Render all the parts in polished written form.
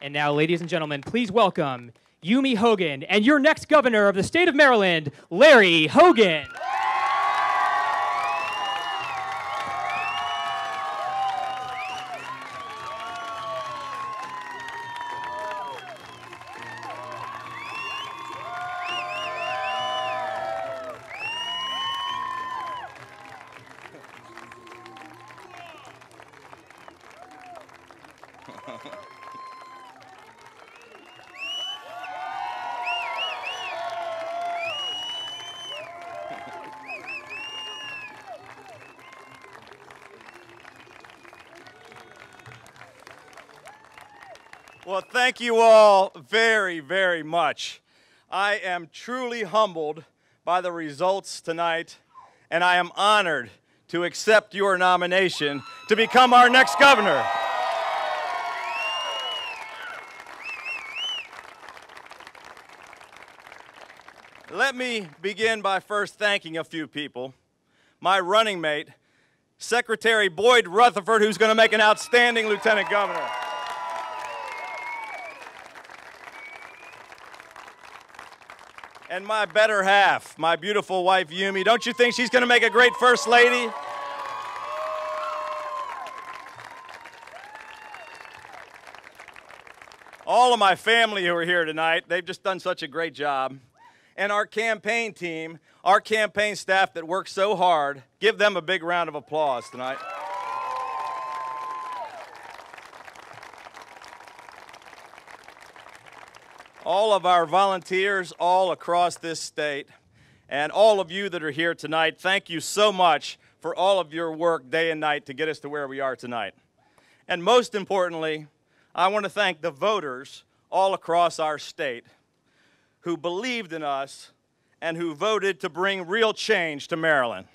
And now, ladies and gentlemen, please welcome Yumi Hogan and your next governor of the state of Maryland, Larry Hogan. Well, thank you all very, very much. I am truly humbled by the results tonight, and I am honored to accept your nomination to become our next governor. Let me begin by first thanking a few people. My running mate, Secretary Boyd Rutherford, who's going to make an outstanding lieutenant governor. And my better half, my beautiful wife, Yumi. Don't you think she's going to make a great first lady? All of my family who are here tonight, they've just done such a great job. And our campaign team, our campaign staff that works so hard, give them a big round of applause tonight. All of our volunteers all across this state, and all of you that are here tonight, thank you so much for all of your work day and night to get us to where we are tonight. And most importantly, I want to thank the voters all across our state who believed in us and who voted to bring real change to Maryland.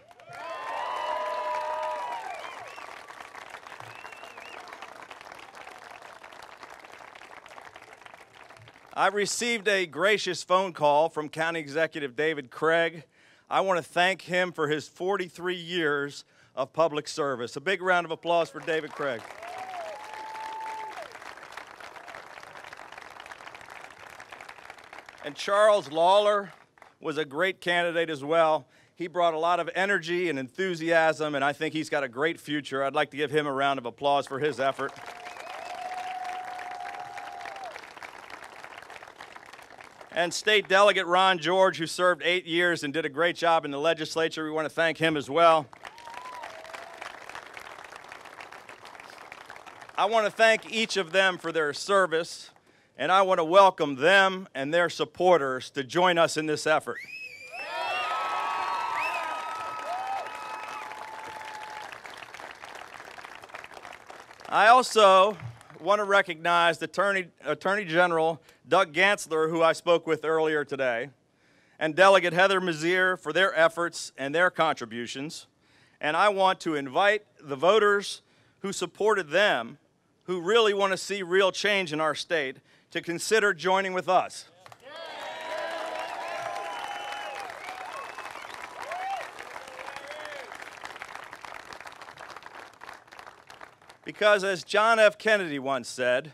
I received a gracious phone call from County Executive David Craig. I want to thank him for his 43 years of public service. A big round of applause for David Craig. And Charles Lawler was a great candidate as well. He brought a lot of energy and enthusiasm, and I think he's got a great future. I'd like to give him a round of applause for his effort. And State Delegate Ron George, who served 8 years and did a great job in the legislature. We want to thank him as well. I want to thank each of them for their service, and I want to welcome them and their supporters to join us in this effort. I also want to recognize Attorney General Doug Gansler, who I spoke with earlier today, and Delegate Heather Mazier for their efforts and their contributions. And I want to invite the voters who supported them, who really want to see real change in our state, to consider joining with us. Because as John F. Kennedy once said,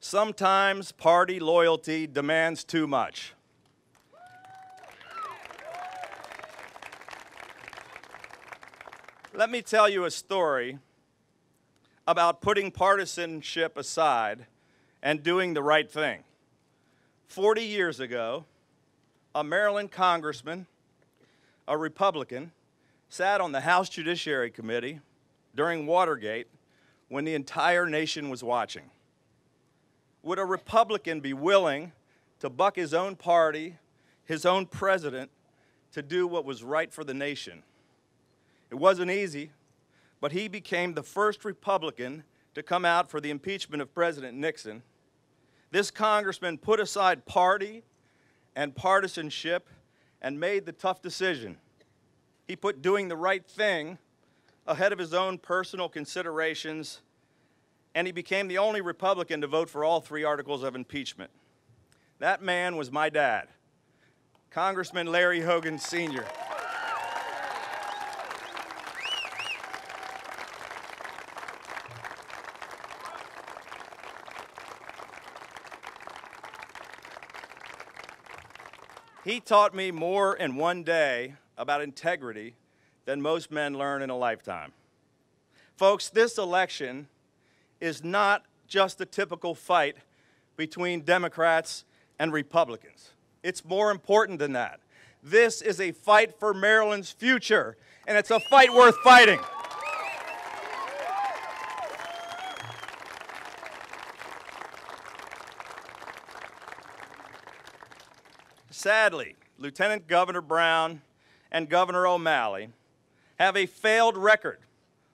sometimes party loyalty demands too much. Let me tell you a story about putting partisanship aside and doing the right thing. 40 years ago, a Maryland congressman, a Republican, sat on the House Judiciary Committee during Watergate when the entire nation was watching. Would a Republican be willing to buck his own party, his own president, to do what was right for the nation? It wasn't easy, but he became the first Republican to come out for the impeachment of President Nixon. This congressman put aside party and partisanship and made the tough decision. He put doing the right thing ahead of his own personal considerations, and he became the only Republican to vote for all 3 articles of impeachment. That man was my dad, Congressman Larry Hogan, Sr. He taught me more in one day about integrity than most men learn in a lifetime. Folks, this election is not just a typical fight between Democrats and Republicans. It's more important than that. This is a fight for Maryland's future, and it's a fight worth fighting. Sadly, Lieutenant Governor Brown and Governor O'Malley have a failed record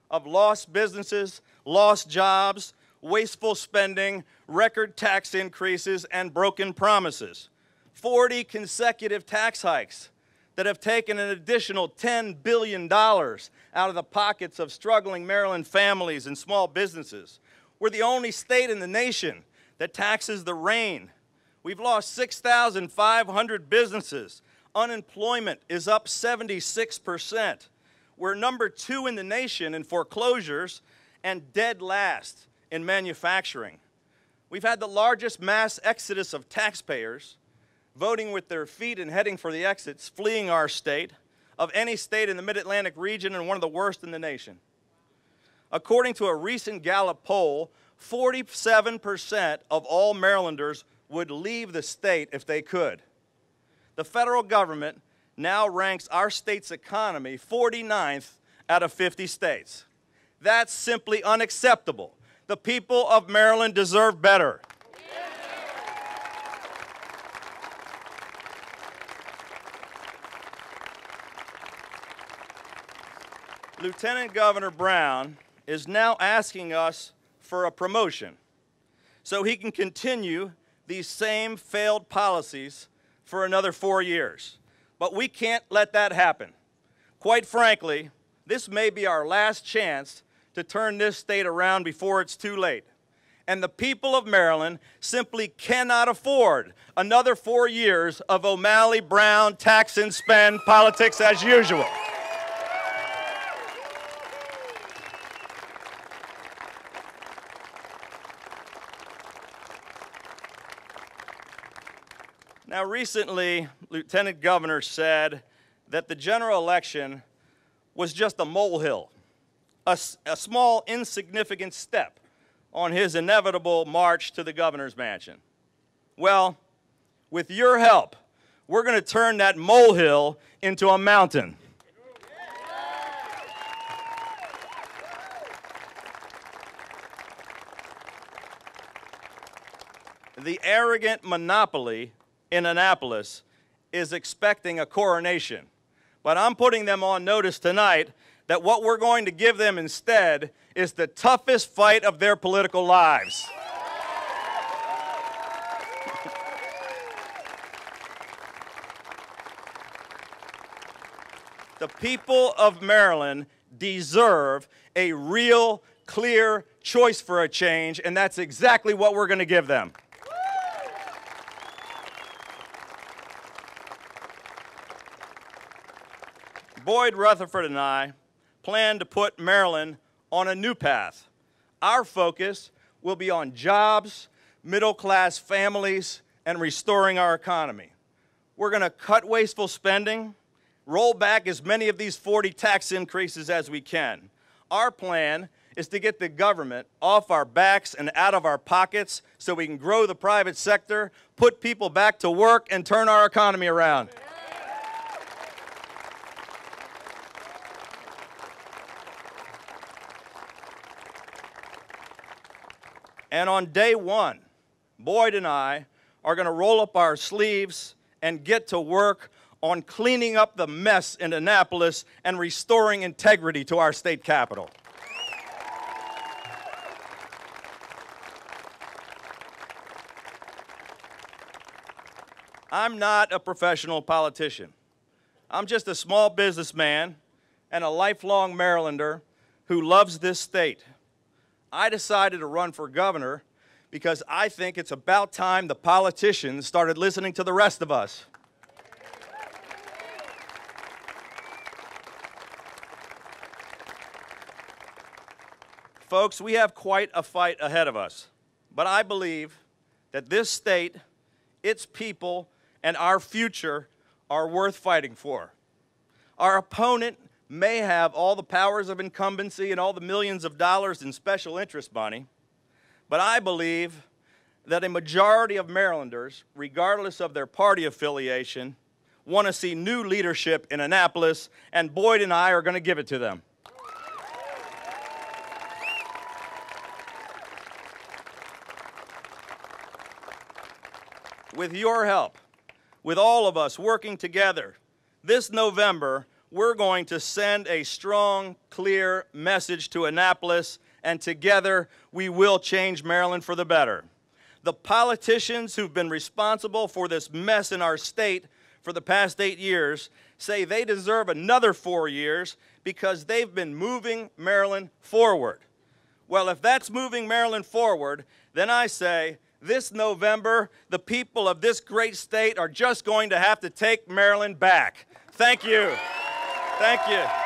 of lost businesses, lost jobs, wasteful spending, record tax increases, and broken promises. 40 consecutive tax hikes that have taken an additional $10 billion out of the pockets of struggling Maryland families and small businesses. We're the only state in the nation that taxes the rain. We've lost 6,500 businesses. Unemployment is up 76%. We're number 2 in the nation in foreclosures and dead last in manufacturing. We've had the largest mass exodus of taxpayers voting with their feet and heading for the exits, fleeing our state, of any state in the Mid-Atlantic region, and one of the worst in the nation. According to a recent Gallup poll, 47% of all Marylanders would leave the state if they could. The federal government now ranks our state's economy 49th out of 50 states. That's simply unacceptable. The people of Maryland deserve better. Lieutenant Governor Brown is now asking us for a promotion so he can continue these same failed policies for another 4 years. But we can't let that happen. Quite frankly, this may be our last chance to turn this state around before it's too late. And the people of Maryland simply cannot afford another 4 years of O'Malley-Brown tax and spend politics as usual. Now, recently, Lieutenant Governor said that the general election was just a molehill, a small, insignificant step on his inevitable march to the governor's mansion. Well, with your help, we're going to turn that molehill into a mountain. The arrogant monopoly in Annapolis is expecting a coronation. But I'm putting them on notice tonight that what we're going to give them instead is the toughest fight of their political lives. The people of Maryland deserve a real, clear choice for a change, and that's exactly what we're going to give them. Boyd Rutherford and I plan to put Maryland on a new path. Our focus will be on jobs, middle-class families, and restoring our economy. We're going to cut wasteful spending, roll back as many of these 40 tax increases as we can. Our plan is to get the government off our backs and out of our pockets so we can grow the private sector, put people back to work, and turn our economy around. And on day one, Boyd and I are going to roll up our sleeves and get to work on cleaning up the mess in Annapolis and restoring integrity to our state capitol. I'm not a professional politician. I'm just a small businessman and a lifelong Marylander who loves this state. I decided to run for governor because I think it's about time the politicians started listening to the rest of us. Folks, we have quite a fight ahead of us, but I believe that this state, its people, and our future are worth fighting for. Our opponent may have all the powers of incumbency and all the millions of dollars in special interest money, but I believe that a majority of Marylanders, regardless of their party affiliation, want to see new leadership in Annapolis, and Boyd and I are going to give it to them. With your help, with all of us working together, this November, we're going to send a strong, clear message to Annapolis, and together we will change Maryland for the better. The politicians who've been responsible for this mess in our state for the past 8 years say they deserve another 4 years because they've been moving Maryland forward. Well, if that's moving Maryland forward, then I say, this November, the people of this great state are just going to have to take Maryland back. Thank you. Thank you.